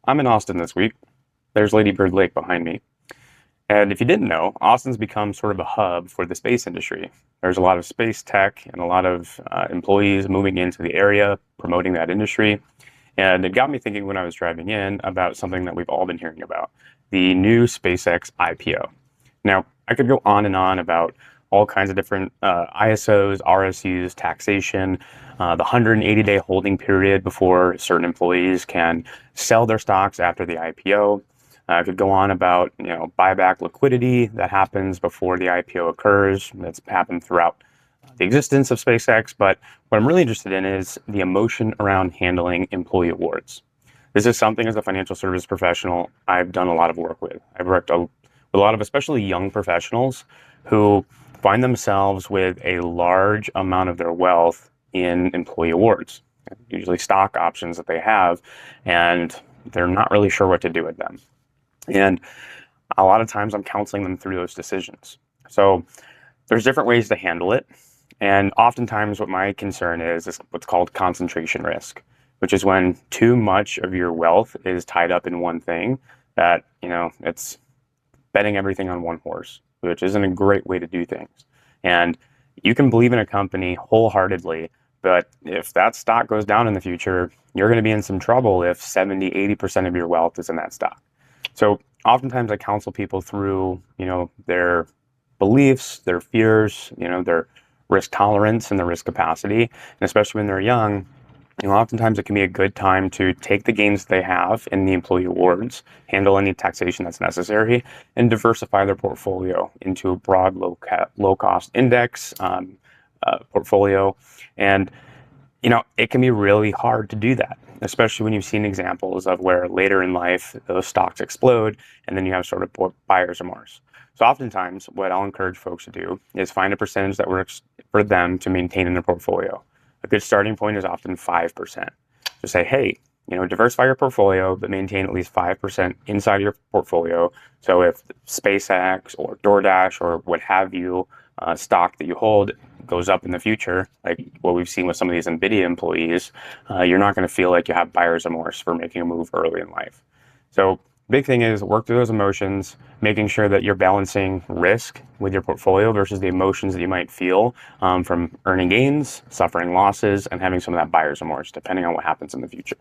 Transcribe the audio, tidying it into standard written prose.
I'm in Austin this week. There's Lady Bird Lake behind me. And if you didn't know, Austin's become sort of a hub for the space industry. There's a lot of space tech and a lot of employees moving into the area, promoting that industry. And it got me thinking when I was driving in about something that we've all been hearing about, the new SpaceX IPO. Now, I could go on and on about all kinds of different ISOs, RSUs, taxation, the 180-day holding period before certain employees can sell their stocks after the IPO. I could go on about buyback liquidity that happens before the IPO occurs. That's happened throughout the existence of SpaceX. But what I'm really interested in is the emotion around handling employee awards. This is something as a financial service professional I've done a lot of work with. I've worked with a lot of especially young professionals who find themselves with a large amount of their wealth in employee awards, usually stock options that they have, and they're not really sure what to do with them. And a lot of times I'm counseling them through those decisions. So there's different ways to handle it. And oftentimes what my concern is what's called concentration risk, which is when too much of your wealth is tied up in one thing that, it's betting everything on one horse, which isn't a great way to do things. And you can believe in a company wholeheartedly, but if that stock goes down in the future, you're going to be in some trouble if 70, 80% of your wealth is in that stock. So oftentimes I counsel people through, their beliefs, their fears, their risk tolerance and their risk capacity. And especially when they're young, oftentimes it can be a good time to take the gains they have in the employee awards, handle any taxation that's necessary, and diversify their portfolio into a broad, low cost index portfolio. And it can be really hard to do that, especially when you've seen examples of where later in life those stocks explode and then you have sort of buyer's remorse. So oftentimes what I'll encourage folks to do is find a percentage that works for them to maintain in their portfolio. A good starting point is often 5%. So say, hey, diversify your portfolio, but maintain at least 5% inside your portfolio. So if SpaceX or DoorDash or what have you, stock that you hold goes up in the future, like what we've seen with some of these NVIDIA employees, you're not going to feel like you have buyer's remorse for making a move early in life. So big thing is work through those emotions, making sure that you're balancing risk with your portfolio versus the emotions that you might feel from earning gains, suffering losses, and having some of that buyer's remorse, depending on what happens in the future.